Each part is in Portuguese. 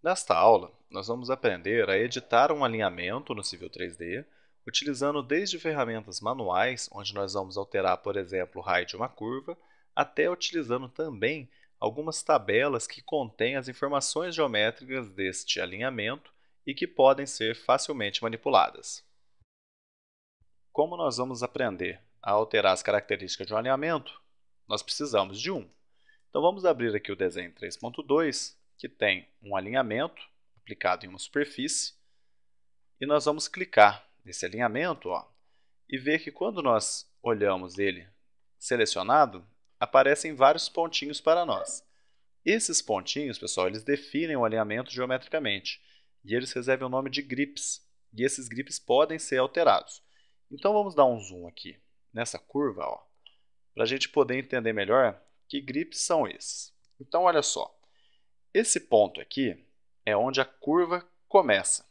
Nesta aula, nós vamos aprender a editar um alinhamento no Civil 3D, utilizando desde ferramentas manuais, onde nós vamos alterar, por exemplo, o raio de uma curva, até utilizando também algumas tabelas que contêm as informações geométricas deste alinhamento e que podem ser facilmente manipuladas. Como nós vamos aprender a alterar as características de um alinhamento? Nós precisamos de um. Então vamos abrir aqui o desenho 3.2, que tem um alinhamento aplicado em uma superfície, e nós vamos clicar nesse alinhamento, e ver que quando nós olhamos ele selecionado, aparecem vários pontinhos para nós. Esses pontinhos, pessoal, eles definem o alinhamento geometricamente, e eles recebem o nome de grips, e esses grips podem ser alterados. Então vamos dar um zoom aqui nessa curva, para a gente poder entender melhor que grips são esses. Então olha só, esse ponto aqui é onde a curva começa.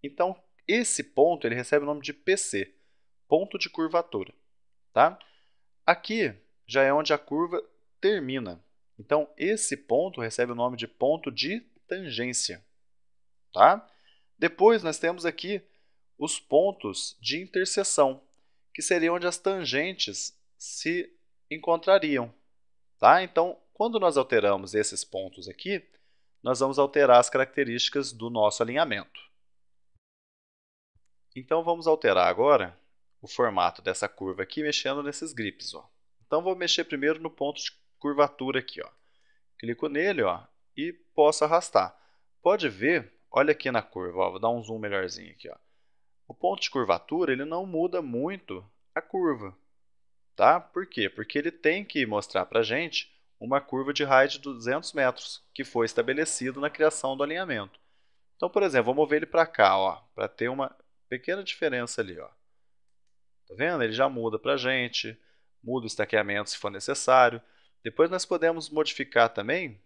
Então esse ponto ele recebe o nome de PC, ponto de curvatura. Tá? Aqui já é onde a curva termina. Então esse ponto recebe o nome de ponto de tangência. Tá? Depois nós temos aqui os pontos de interseção, que seriam onde as tangentes se encontrariam. Tá? Então, quando nós alteramos esses pontos aqui, nós vamos alterar as características do nosso alinhamento. Então, vamos alterar agora o formato dessa curva aqui, mexendo nesses grips. Então, vou mexer primeiro no ponto de curvatura aqui. Clico nele e posso arrastar. Pode ver, olha aqui na curva, vou dar um zoom melhorzinho aqui. O ponto de curvatura ele não muda muito a curva. Tá? Por quê? Porque ele tem que mostrar para a gente uma curva de raio de 200 metros, que foi estabelecido na criação do alinhamento. Então, por exemplo, vou mover ele para cá, para ter uma pequena diferença ali. Tá vendo? Ele já muda para a gente, muda o estaqueamento se for necessário. Depois nós podemos modificar também,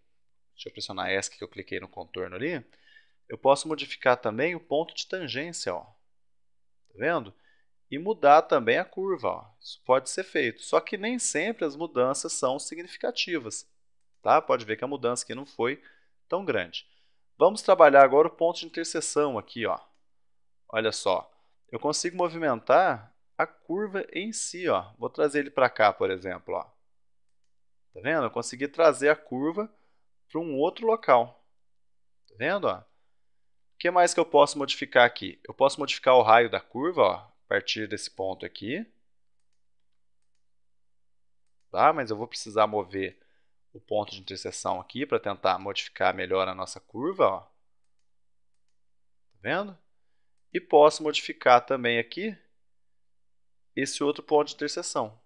deixa eu pressionar ESC que eu cliquei no contorno ali, eu posso modificar também o ponto de tangência. Tá vendo? E mudar também a curva. Isso pode ser feito, só que nem sempre as mudanças são significativas. Tá? Pode ver que a mudança aqui não foi tão grande. Vamos trabalhar agora o ponto de interseção aqui. Olha só, eu consigo movimentar a curva em si. Vou trazer ele para cá, por exemplo. Tá vendo? Eu consegui trazer a curva para um outro local. Tá vendo? O que mais que eu posso modificar aqui? Eu posso modificar o raio da curva, a partir desse ponto aqui. Tá? Mas eu vou precisar mover o ponto de interseção aqui para tentar modificar melhor a nossa curva. Tá vendo? E posso modificar também aqui esse outro ponto de interseção.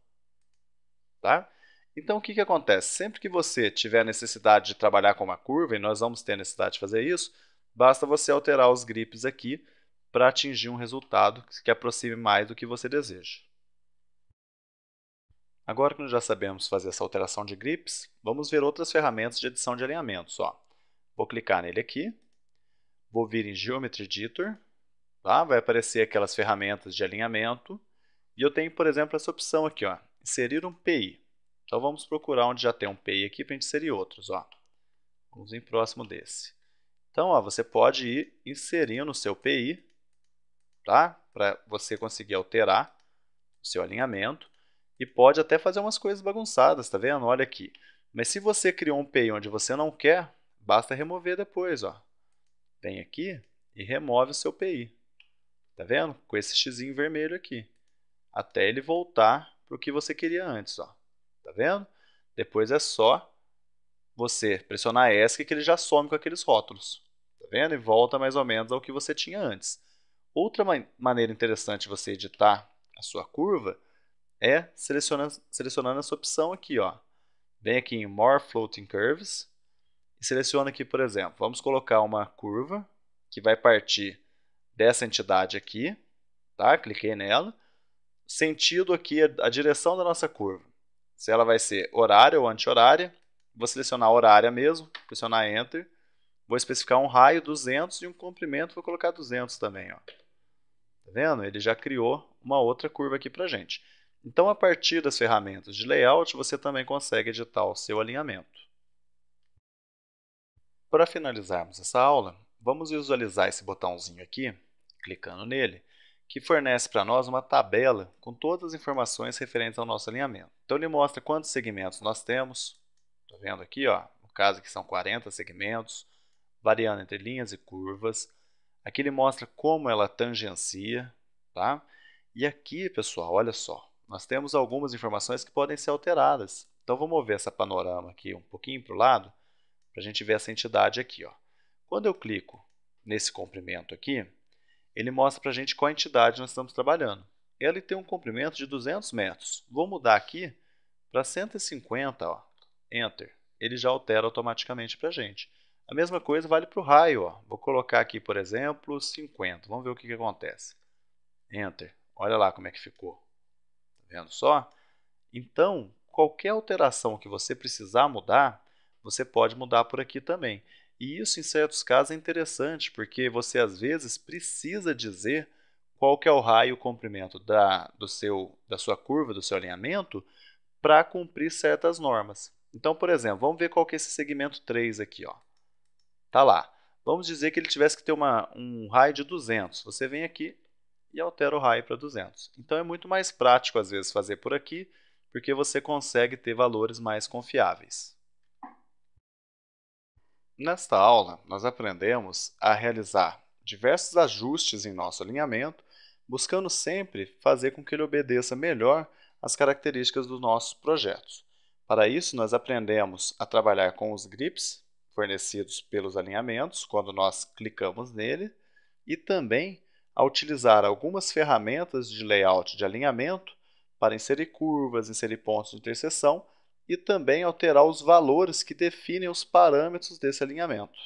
Tá? Então, o que acontece? Sempre que você tiver necessidade de trabalhar com uma curva, e nós vamos ter necessidade de fazer isso, basta você alterar os grips aqui para atingir um resultado que aproxime mais do que você deseja. Agora que nós já sabemos fazer essa alteração de grips, vamos ver outras ferramentas de edição de alinhamentos. Vou clicar nele aqui, vou vir em Geometry Editor, tá? Vai aparecer aquelas ferramentas de alinhamento, e eu tenho, por exemplo, essa opção aqui, inserir um PI. Então vamos procurar onde já tem um PI aqui para a gente inserir outros. Vamos em próximo desse. Então você pode ir inserindo o seu PI, tá? Para você conseguir alterar o seu alinhamento. E pode até fazer umas coisas bagunçadas, tá vendo? Olha aqui. Mas se você criou um PI onde você não quer, basta remover depois. Vem aqui e remove o seu PI. Tá vendo? Com esse xizinho vermelho aqui. Até ele voltar para o que você queria antes. Tá vendo? Depois é só você pressionar ESC que ele já some com aqueles rótulos. Tá vendo? E volta mais ou menos ao que você tinha antes. Outra maneira interessante de você editar a sua curva é selecionando essa opção aqui. Vem aqui em More Floating Curves e seleciona aqui, por exemplo, vamos colocar uma curva que vai partir dessa entidade aqui. Tá? Cliquei nela. Sentido aqui, a direção da nossa curva. Se ela vai ser horária ou anti-horária, vou selecionar horária mesmo, pressionar Enter. Vou especificar um raio 200 e um comprimento, vou colocar 200 também. Tá vendo? Ele já criou uma outra curva aqui para a gente. Então, a partir das ferramentas de layout, você também consegue editar o seu alinhamento. Para finalizarmos essa aula, vamos visualizar esse botãozinho aqui, clicando nele, que fornece para nós uma tabela com todas as informações referentes ao nosso alinhamento. Então, ele mostra quantos segmentos nós temos. Estou vendo aqui, ó, no caso aqui são 40 segmentos, variando entre linhas e curvas. Aqui ele mostra como ela tangencia, tá? E aqui, pessoal, olha só, nós temos algumas informações que podem ser alteradas. Então, vou mover essa panorama aqui um pouquinho para o lado, para a gente ver essa entidade aqui, ó. Quando eu clico nesse comprimento aqui, ele mostra para a gente qual entidade nós estamos trabalhando. Ele tem um comprimento de 200 metros. Vou mudar aqui para 150, ó. Enter. Ele já altera automaticamente para a gente. A mesma coisa vale para o raio, ó. Vou colocar aqui, por exemplo, 50. Vamos ver o que acontece. Enter. Olha lá como é que ficou. Tá vendo só? Então, qualquer alteração que você precisar mudar, você pode mudar por aqui também. E isso, em certos casos, é interessante, porque você, às vezes, precisa dizer qual que é o raio e o comprimento da sua curva, do seu alinhamento, para cumprir certas normas. Então, por exemplo, vamos ver qual que é esse segmento 3 aqui. Está lá. Vamos dizer que ele tivesse que ter um raio de 200. Você vem aqui e altera o raio para 200. Então, é muito mais prático, às vezes, fazer por aqui, porque você consegue ter valores mais confiáveis. Nesta aula, nós aprendemos a realizar diversos ajustes em nosso alinhamento, buscando sempre fazer com que ele obedeça melhor às características dos nossos projetos. Para isso, nós aprendemos a trabalhar com os grips fornecidos pelos alinhamentos, quando nós clicamos nele, e também a utilizar algumas ferramentas de layout de alinhamento para inserir curvas, inserir pontos de interseção e também alterar os valores que definem os parâmetros desse alinhamento.